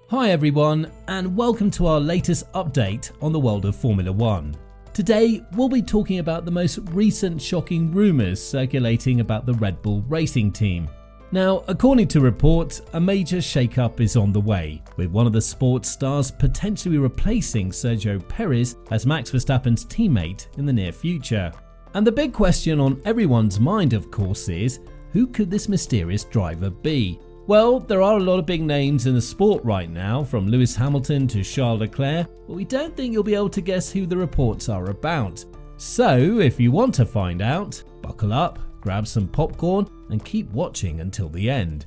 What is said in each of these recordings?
Hi everyone, and welcome to our latest update on the world of Formula One. Today, we'll be talking about the most recent shocking rumours circulating about the Red Bull racing team. Now, according to reports, a major shakeup is on the way, with one of the sports stars potentially replacing Sergio Perez as Max Verstappen's teammate in the near future. And the big question on everyone's mind, of course, is who could this mysterious driver be? Well, there are a lot of big names in the sport right now, from Lewis Hamilton to Charles Leclerc, but we don't think you'll be able to guess who the reports are about. So, if you want to find out, buckle up, grab some popcorn, and keep watching until the end.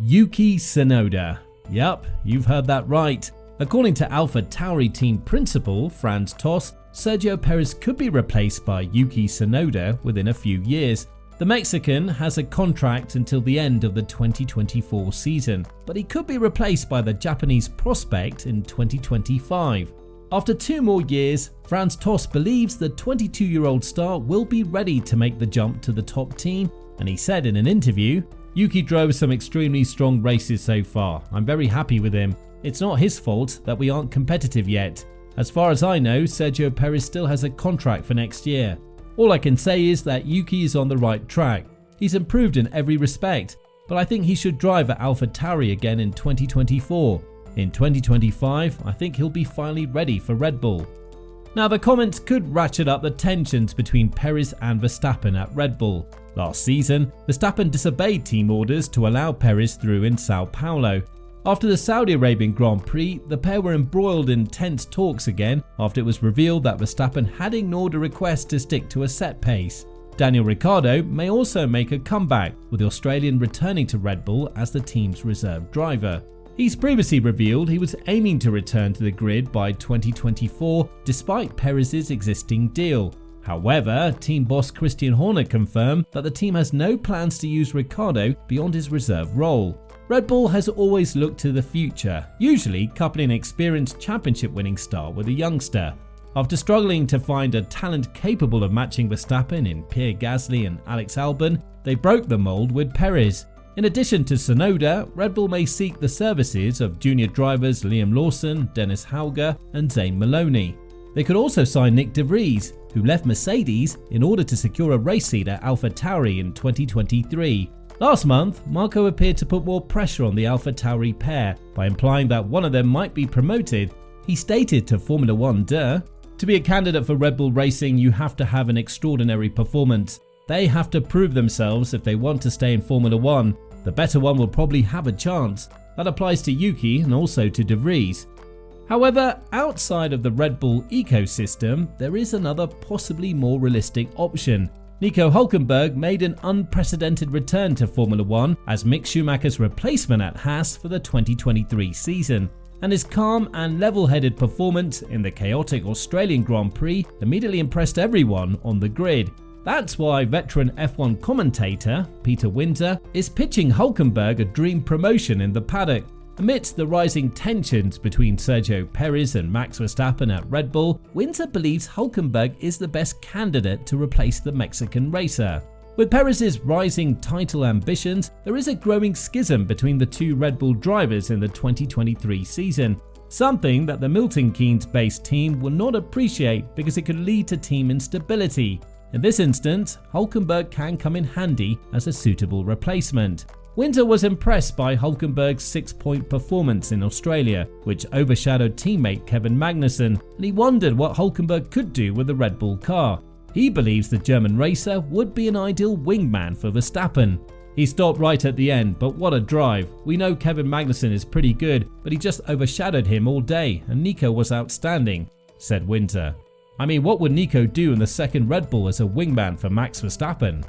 Yuki Tsunoda. Yup, you've heard that right. According to AlphaTauri team principal Franz Tost, Sergio Perez could be replaced by Yuki Tsunoda within a few years. The Mexican has a contract until the end of the 2024 season, but he could be replaced by the Japanese prospect in 2025. After 2 more years, Franz Tost believes the 22-year-old star will be ready to make the jump to the top team, and he said in an interview, "Yuki drove some extremely strong races so far. I'm very happy with him. It's not his fault that we aren't competitive yet. As far as I know, Sergio Perez still has a contract for next year. All I can say is that Yuki is on the right track. He's improved in every respect, but I think he should drive at AlphaTauri again in 2024. In 2025, I think he'll be finally ready for Red Bull." Now, the comments could ratchet up the tensions between Perez and Verstappen at Red Bull. Last season, Verstappen disobeyed team orders to allow Perez through in Sao Paulo. After the Saudi Arabian Grand Prix, the pair were embroiled in tense talks again after it was revealed that Verstappen had ignored a request to stick to a set pace. Daniel Ricciardo may also make a comeback, with the Australian returning to Red Bull as the team's reserve driver. He's previously revealed he was aiming to return to the grid by 2024 despite Perez's existing deal. However, team boss Christian Horner confirmed that the team has no plans to use Ricciardo beyond his reserve role. Red Bull has always looked to the future, usually coupling an experienced championship-winning star with a youngster. After struggling to find a talent capable of matching Verstappen in Pierre Gasly and Alex Albon, they broke the mold with Perez. In addition to Tsunoda, Red Bull may seek the services of junior drivers Liam Lawson, Dennis Hauger, and Zane Maloney. They could also sign Nick De Vries, who left Mercedes in order to secure a race seat at AlphaTauri in 2023. Last month, Marco appeared to put more pressure on the AlphaTauri pair by implying that one of them might be promoted. He stated to Formula One, "To be a candidate for Red Bull Racing, you have to have an extraordinary performance. They have to prove themselves if they want to stay in Formula One. The better one will probably have a chance." That applies to Yuki and also to De Vries. However, outside of the Red Bull ecosystem, there is another possibly more realistic option. Nico Hülkenberg made an unprecedented return to Formula One as Mick Schumacher's replacement at Haas for the 2023 season, and his calm and level-headed performance in the chaotic Australian Grand Prix immediately impressed everyone on the grid. That's why veteran F1 commentator Peter Windsor is pitching Hülkenberg a dream promotion in the paddock. Amidst the rising tensions between Sergio Perez and Max Verstappen at Red Bull, Windsor believes Hülkenberg is the best candidate to replace the Mexican racer. With Perez's rising title ambitions, there is a growing schism between the two Red Bull drivers in the 2023 season, something that the Milton Keynes-based team will not appreciate because it could lead to team instability. In this instance, Hülkenberg can come in handy as a suitable replacement. Windsor was impressed by Hülkenberg's 6-point performance in Australia, which overshadowed teammate Kevin Magnussen, and he wondered what Hülkenberg could do with the Red Bull car. He believes the German racer would be an ideal wingman for Verstappen. He stopped right at the end, but what a drive. We know Kevin Magnussen is pretty good, but he just overshadowed him all day, and Nico was outstanding, said Windsor. I mean, what would Nico do in the second Red Bull as a wingman for Max Verstappen?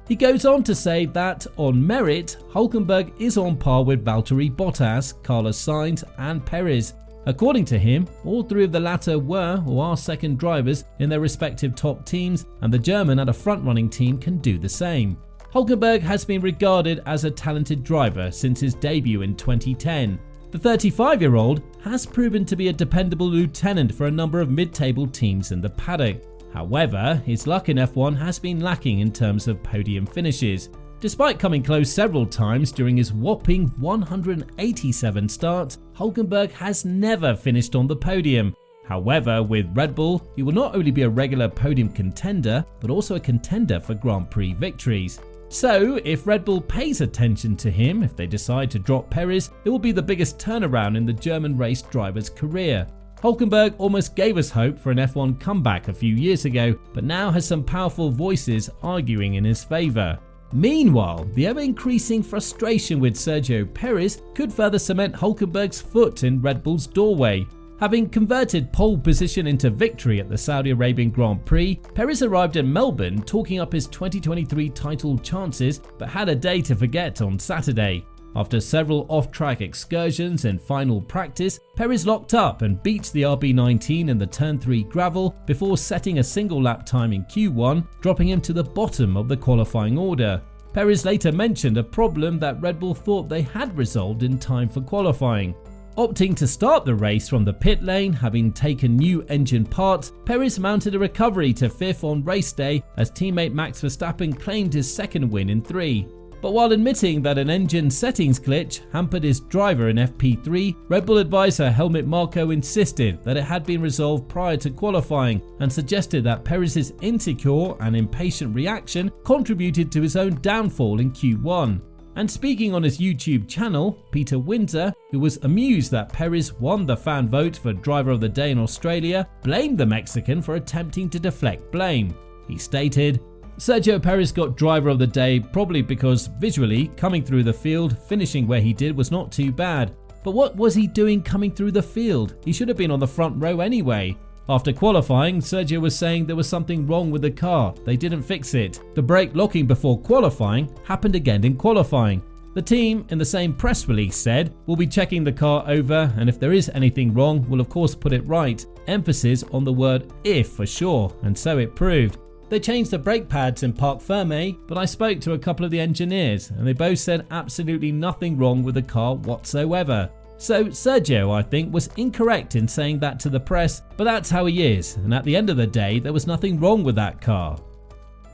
He goes on to say that, on merit, Hülkenberg is on par with Valtteri Bottas, Carlos Sainz and Perez. According to him, all 3 of the latter were or are second drivers in their respective top teams, and the German at a front-running team can do the same. Hülkenberg has been regarded as a talented driver since his debut in 2010. The 35-year-old has proven to be a dependable lieutenant for a number of mid-table teams in the paddock. However, his luck in F1 has been lacking in terms of podium finishes. Despite coming close several times during his whopping 187 starts, Hulkenberg has never finished on the podium. However, with Red Bull, he will not only be a regular podium contender, but also a contender for Grand Prix victories. So, if Red Bull pays attention to him, if they decide to drop Perez, it will be the biggest turnaround in the German race driver's career. Hulkenberg almost gave us hope for an F1 comeback a few years ago, but now has some powerful voices arguing in his favour. Meanwhile, the ever-increasing frustration with Sergio Perez could further cement Hulkenberg's foot in Red Bull's doorway. Having converted pole position into victory at the Saudi Arabian Grand Prix, Perez arrived in Melbourne talking up his 2023 title chances, but had a day to forget on Saturday. After several off-track excursions in final practice, Perez locked up and beat the RB19 in the Turn 3 gravel before setting a single lap time in Q1, dropping him to the bottom of the qualifying order. Perez later mentioned a problem that Red Bull thought they had resolved in time for qualifying. Opting to start the race from the pit lane, having taken new engine parts, Perez mounted a recovery to 5th on race day as teammate Max Verstappen claimed his second win in 3. But while admitting that an engine settings glitch hampered his driver in FP3, Red Bull advisor Helmut Marko insisted that it had been resolved prior to qualifying and suggested that Perez's insecure and impatient reaction contributed to his own downfall in Q1. And speaking on his YouTube channel, Peter Windsor, who was amused that Perez won the fan vote for Driver of the Day in Australia, blamed the Mexican for attempting to deflect blame. He stated, "Sergio Perez got Driver of the Day probably because visually, coming through the field, finishing where he did was not too bad. But what was he doing coming through the field? He should have been on the front row anyway. After qualifying, Sergio was saying there was something wrong with the car, they didn't fix it. The brake locking before qualifying happened again in qualifying. The team, in the same press release, said, we'll be checking the car over and if there is anything wrong, we'll of course put it right. Emphasis on the word if for sure, and so it proved. They changed the brake pads in Parc Fermé, but I spoke to a couple of the engineers and they both said absolutely nothing wrong with the car whatsoever. So Sergio, I think, was incorrect in saying that to the press, but that's how he is, and at the end of the day, there was nothing wrong with that car."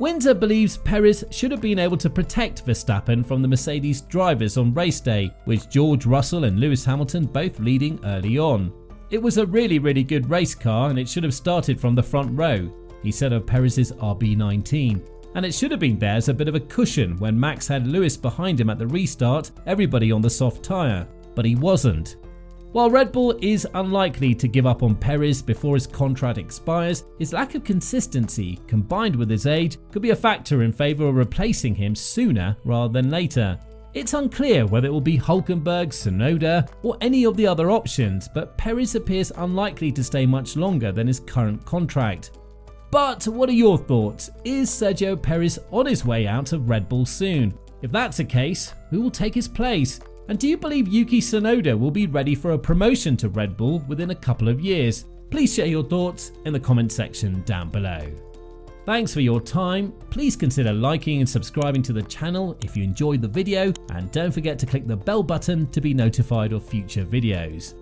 Windsor believes Perez should have been able to protect Verstappen from the Mercedes drivers on race day, with George Russell and Lewis Hamilton both leading early on. "It was a really good race car and it should have started from the front row," he said of Perez's RB19. "And it should have been there as a bit of a cushion when Max had Lewis behind him at the restart, everybody on the soft tyre. But he wasn't." While Red Bull is unlikely to give up on Perez before his contract expires, his lack of consistency combined with his age could be a factor in favour of replacing him sooner rather than later. It's unclear whether it will be Hulkenberg, Tsunoda or any of the other options, but Perez appears unlikely to stay much longer than his current contract. But what are your thoughts? Is Sergio Perez on his way out of Red Bull soon? If that's the case, who will take his place? And do you believe Yuki Tsunoda will be ready for a promotion to Red Bull within a couple of years? Please share your thoughts in the comment section down below. Thanks for your time. Please consider liking and subscribing to the channel if you enjoyed the video, and don't forget to click the bell button to be notified of future videos.